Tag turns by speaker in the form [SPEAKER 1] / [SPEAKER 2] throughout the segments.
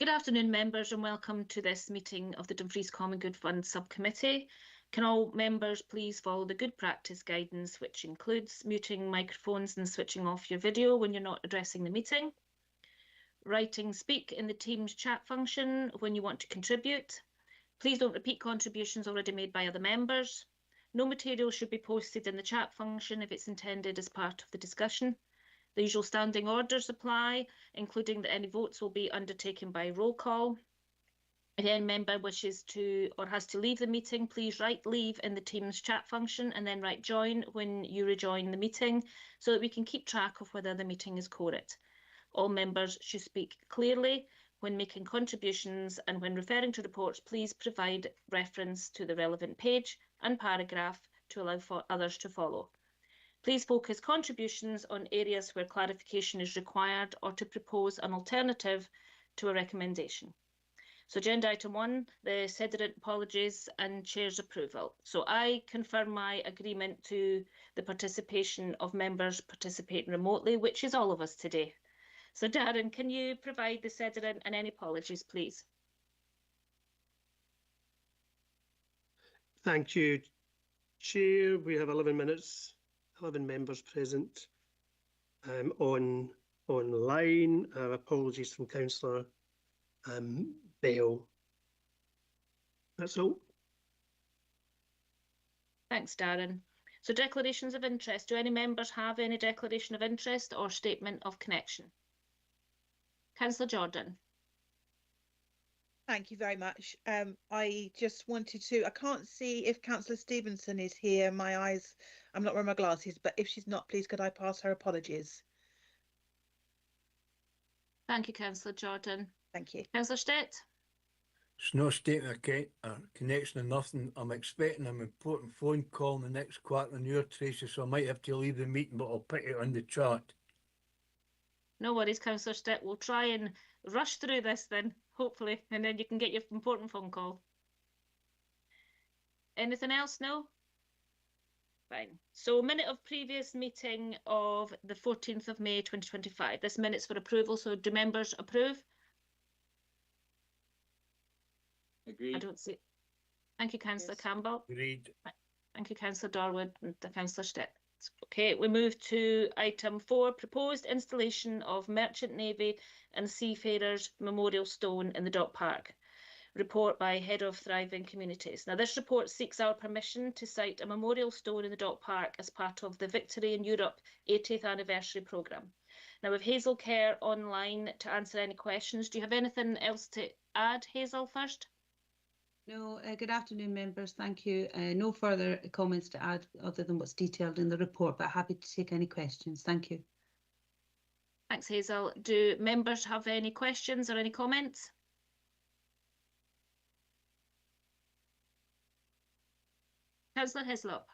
[SPEAKER 1] Good afternoon, members, and welcome to this meeting of the Dumfries Common Good Fund Subcommittee. Can all members please follow the good practice guidance, which includes muting microphones and switching off your video when you're not addressing the meeting, writing speak in the Teams chat function when you want to contribute. Please don't repeat contributions already made by other members. No material should be posted in the chat function if it's intended as part of the discussion. The usual standing orders apply, including that any votes will be undertaken by roll call. If any member wishes to or has to leave the meeting, please write leave in the Teams chat function and then write join when you rejoin the meeting so that we can keep track of whether the meeting is quorate. All members should speak clearly when making contributions, and when referring to reports, please provide reference to the relevant page and paragraph to allow for others to follow. Please focus contributions on areas where clarification is required or to propose an alternative to a recommendation. So agenda item 1, the Sediment apologies and Chair's approval. So I confirm my agreement to the participation of members participating remotely, which is all of us today. So Darren, can you provide the Sediment and any apologies, please?
[SPEAKER 2] Thank you, Chair. We have 11 minutes. 11 members present online. Apologies from Councillor Bell. That's all.
[SPEAKER 1] Thanks, Darren. So declarations of interest. Do any members have any declaration of interest or statement of connection? Councillor Jordan.
[SPEAKER 3] Thank you very much. I just wanted to, I can't see if Councillor Stevenson is here. My eyes, I'm not wearing my glasses, but if she's not, please could I pass her apologies?
[SPEAKER 1] Thank you, Councillor Jordan.
[SPEAKER 3] Thank you.
[SPEAKER 1] Councillor Stett.
[SPEAKER 4] It's no statement of connection or nothing. I'm expecting an important phone call in the next quarter of an hour, Tracy, so I might have to leave the meeting, but I'll put it on the chat.
[SPEAKER 1] No worries, Councillor Stett. We'll try and rush through this then, hopefully, and then you can get your important phone call. Anything else? No? Fine. So minute of previous meeting of the 14th of May 2025. This minute's for approval, so do members approve?
[SPEAKER 5] Agreed.
[SPEAKER 1] I don't see. Thank you, Councillor Campbell.
[SPEAKER 4] Agreed.
[SPEAKER 1] Thank you, Councillor Darwood and Councillor Stett. Okay, we move to item 4, proposed installation of Merchant Navy and Seafarers Memorial Stone in the Dock Park. Report by Head of Thriving Communities. Now, this report seeks our permission to site a memorial stone in the Dock Park as part of the Victory in Europe 80th Anniversary Programme. Now, with Hazel Kerr online to answer any questions, do you have anything else to add, Hazel, first?
[SPEAKER 6] No, good afternoon, members. Thank you. No further comments to add other than what's detailed in the report, but happy to take any questions. Thank you.
[SPEAKER 1] Thanks, Hazel. Do members have any questions or any comments? Councillor Hislop.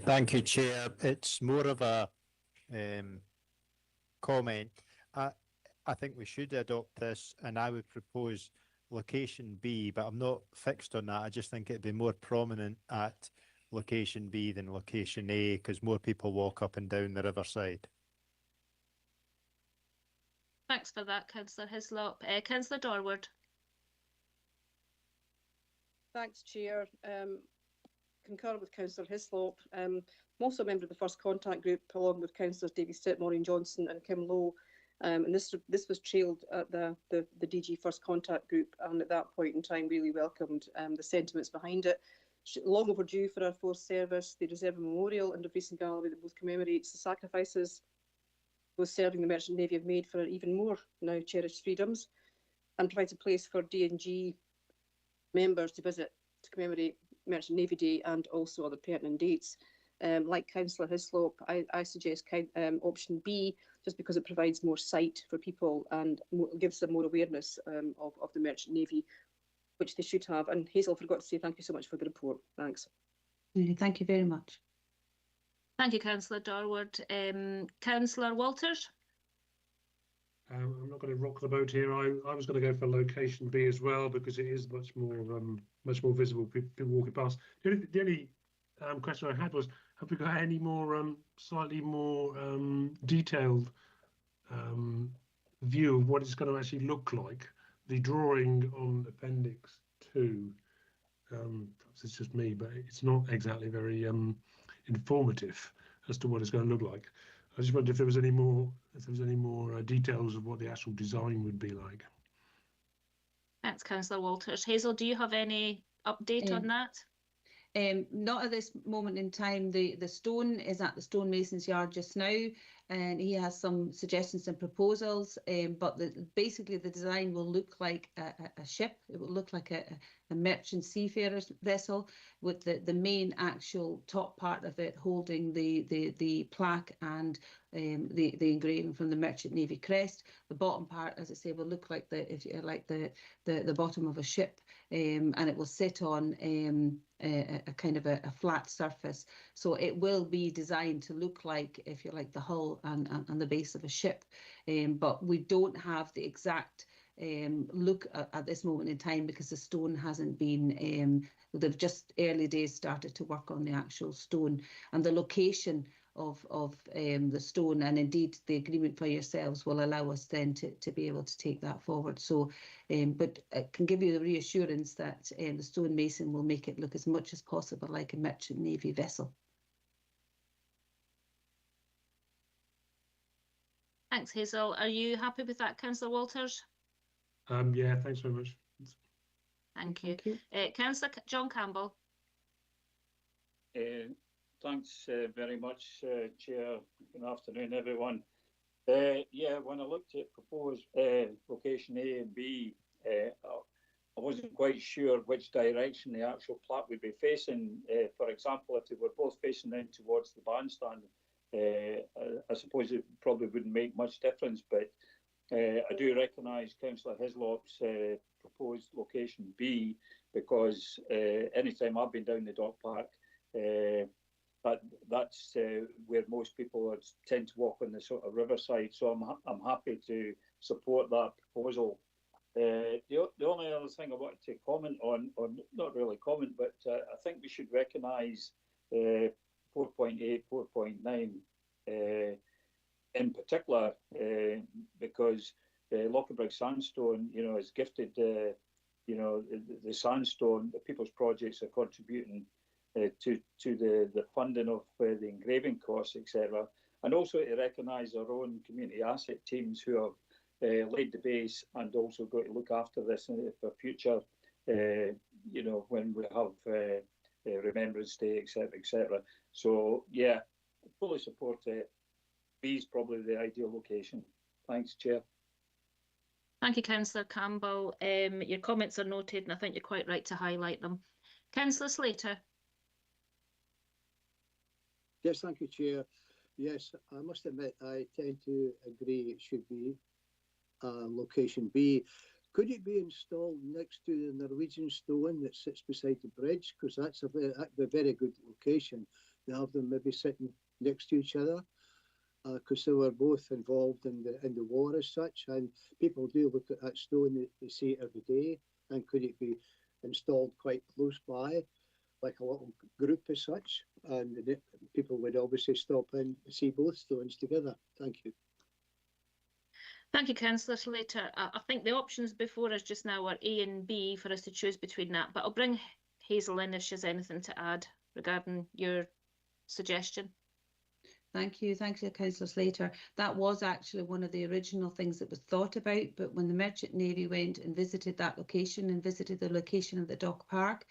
[SPEAKER 7] Thank you, Chair. It's more of a comment. I think we should adopt this, and I would propose location B, but I'm not fixed on that. I just think it'd be more prominent at location B than location A because more people walk up and down the riverside.
[SPEAKER 1] Thanks for that, Councillor Hislop. Councillor Dorward.
[SPEAKER 8] Thanks, Chair. Concur with Councillor Hislop. I'm also a member of the First Contact Group, along with Councillors David Stitt, Maureen Johnson and Kim Lowe. And this was trailed at the DG First Contact Group, and at that point in time really welcomed the sentiments behind it. Long overdue for our forced service, they deserve a memorial and a recent gallery that both commemorates the sacrifices those serving the Merchant Navy have made for our even more now cherished freedoms, and provides a place for D&G members to visit to commemorate Merchant Navy Day and also other pertinent dates. Like Councillor Hislop, I suggest option B, just because it provides more sight for people and gives them more awareness of the Merchant Navy, which they should have. And Hazel, forgot to say thank you so much for the report. Thanks.
[SPEAKER 6] Thank you very much.
[SPEAKER 1] Thank you, Councillor Dorward. Councillor Walters?
[SPEAKER 2] I'm not going to rock the boat here. I was going to go for location B as well because it is much more visible. People walking past. The only question I had was, have we got any more slightly more detailed view of what it's going to actually look like. The drawing on Appendix 2, perhaps it's just me, but it's not exactly very informative as to what it's going to look like. I just wondered if there was any more, details of what the actual design would be like.
[SPEAKER 1] Thanks, Councillor Walters. Hazel, do you have any update on that?
[SPEAKER 6] Not at this moment in time. The stone is at the stonemason's yard just now, and he has some suggestions and proposals. But basically the design will look like a ship. It will look like a merchant seafarer's vessel, with the main actual top part of it holding the plaque and the engraving from the Merchant Navy crest. The bottom part, as I say, will look like the bottom of a ship, and it will sit on a kind of a flat surface. So it will be designed to look like, if you like, the hull and the base of a ship. But we don't have the exact look at this moment in time, because the stone hasn't been, they've just early days started to work on the actual stone, and the location of the stone, and indeed the agreement for yourselves, will allow us then to be able to take that forward. So but I can give you the reassurance that the stonemason will make it look as much as possible like a merchant navy vessel.
[SPEAKER 1] Thanks, Hazel. Are you happy with that, Councillor Walters?
[SPEAKER 2] Yeah, thanks very much.
[SPEAKER 1] Thank you.
[SPEAKER 6] Thank you.
[SPEAKER 1] Councillor John Campbell.
[SPEAKER 5] Thanks very much, Chair. Good afternoon, everyone. Yeah, when I looked at proposed location A and B, I wasn't quite sure which direction the actual plaque would be facing. For example, if they were both facing in towards the bandstand, I suppose it probably wouldn't make much difference, but I do recognise Councillor Hislop's proposed location B, because anytime I've been down the Dock Park, that's where most people tend to walk on the sort of riverside. So I'm happy to support that proposal. The only other thing I wanted to comment on, or not really comment, but I think we should recognise 4.8, 4.9 in particular, because Lockerbrig Sandstone, is gifted, the sandstone, the people's projects are contributing to the funding of the engraving costs, etc. And also to recognise our own community asset teams who have laid the base and also got to look after this for future, when we have Remembrance Day, etc., etc. So, yeah, fully support it. B is probably the ideal location. Thanks, Chair.
[SPEAKER 1] Thank you, Councillor Campbell. Your comments are noted, and I think you're quite right to highlight them. Councillor Slater.
[SPEAKER 9] Yes, thank you, Chair. Yes, I must admit I tend to agree it should be location B. Could it be installed next to the Norwegian stone that sits beside the bridge? Because that'd be a very good location to have them maybe sitting next to each other, because they were both involved in the war as such, and people do look at that stone, they see it every day. And could it be installed quite close by, like a little group as such, and people would obviously stop in to see both stones together? Thank you.
[SPEAKER 1] Thank you, Councillor Slater. I think the options before us just now are A and B for us to choose between that, but I'll bring Hazel in if she has anything to add regarding your suggestion.
[SPEAKER 6] Thank you, Councillor Slater. That was actually one of the original things that was thought about, but when the Merchant Navy went and visited that location and visited the location of the Dock Park,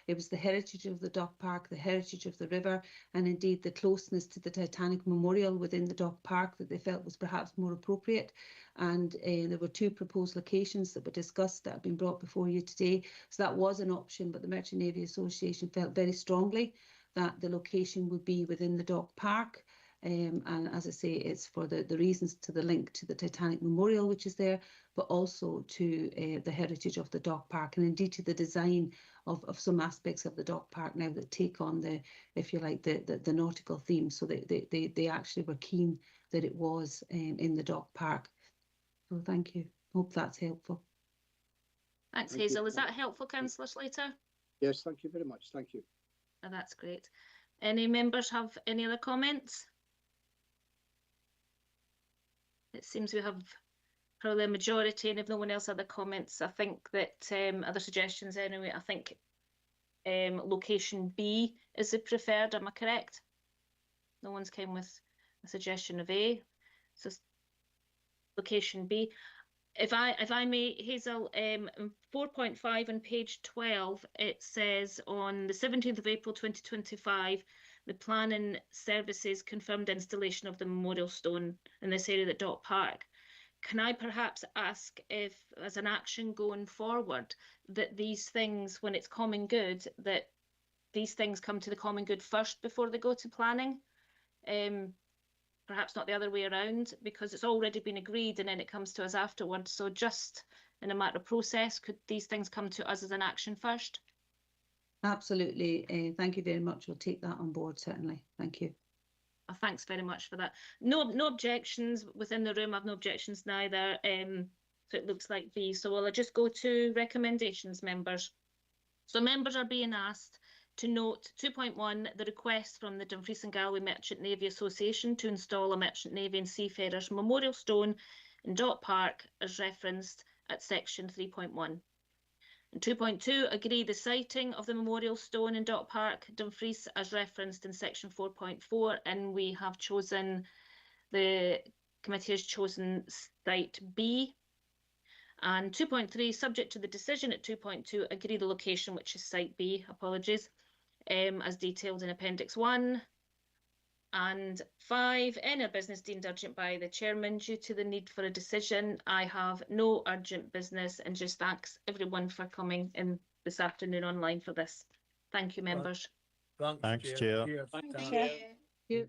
[SPEAKER 6] it was the heritage of the Dock Park, the heritage of the river, and indeed the closeness to the Titanic Memorial within the Dock Park that they felt was perhaps more appropriate. And there were two proposed locations that were discussed that have been brought before you today. So that was an option, but the Merchant Navy Association felt very strongly that the location would be within the Dock Park. And as I say, it's for the reasons to the link to the Titanic Memorial, which is there, but also to the heritage of the Dock Park, and indeed to the design of some aspects of the Dock Park now that take on the, if you like, the nautical theme. So they actually were keen that it was in the Dock Park. So thank you. Hope that's helpful.
[SPEAKER 1] Thanks,
[SPEAKER 9] Thank
[SPEAKER 1] Hazel.
[SPEAKER 9] you.
[SPEAKER 1] Is that helpful, Councillor Slater?
[SPEAKER 9] Yes, thank you very much. Thank you.
[SPEAKER 1] Oh, that's great. Any members have any other comments? It seems we have probably a majority, and if no one else had other comments, I think that other suggestions anyway, I think location B is the preferred, am I correct? No one's came with a suggestion of A, so location B. If I may, Hazel, 4.5 on page 12, it says on the 17th of April 2025, the planning services confirmed installation of the memorial stone in this area at Dot Park. Can I perhaps ask if, as an action going forward, that these things, when it's common good, that these things come to the common good first before they go to planning? Perhaps not the other way around, because it's already been agreed and then it comes to us afterwards. So just in a matter of process, could these things come to us as an action first?
[SPEAKER 6] Absolutely. Thank you very much. We'll take that on board, certainly. Thank you.
[SPEAKER 1] Thanks very much for that. No objections within the room. I've no objections neither. So it looks like B. So will I just go to recommendations, members? So members are being asked to note 2.1, the request from the Dumfries and Galway Merchant Navy Association to install a Merchant Navy and Seafarers Memorial Stone in Dot Park as referenced at section 3.1. And 2.2, agree the siting of the Memorial Stone in Dot Park, Dumfries, as referenced in section 4.4, and we have chosen, the committee has chosen site B. And 2.3, subject to the decision at 2.2, agree the location, which is site B, apologies, as detailed in Appendix 1. And 5, any business deemed urgent by the chairman due to the need for a decision. I have no urgent business, and just thanks everyone for coming in this afternoon online for this. Thank you, members.
[SPEAKER 4] Thanks,
[SPEAKER 7] Thanks,
[SPEAKER 4] Chair.
[SPEAKER 7] Chair.
[SPEAKER 4] Cheers.
[SPEAKER 5] Thanks,
[SPEAKER 4] Thanks.
[SPEAKER 5] Chair.
[SPEAKER 6] Thank you.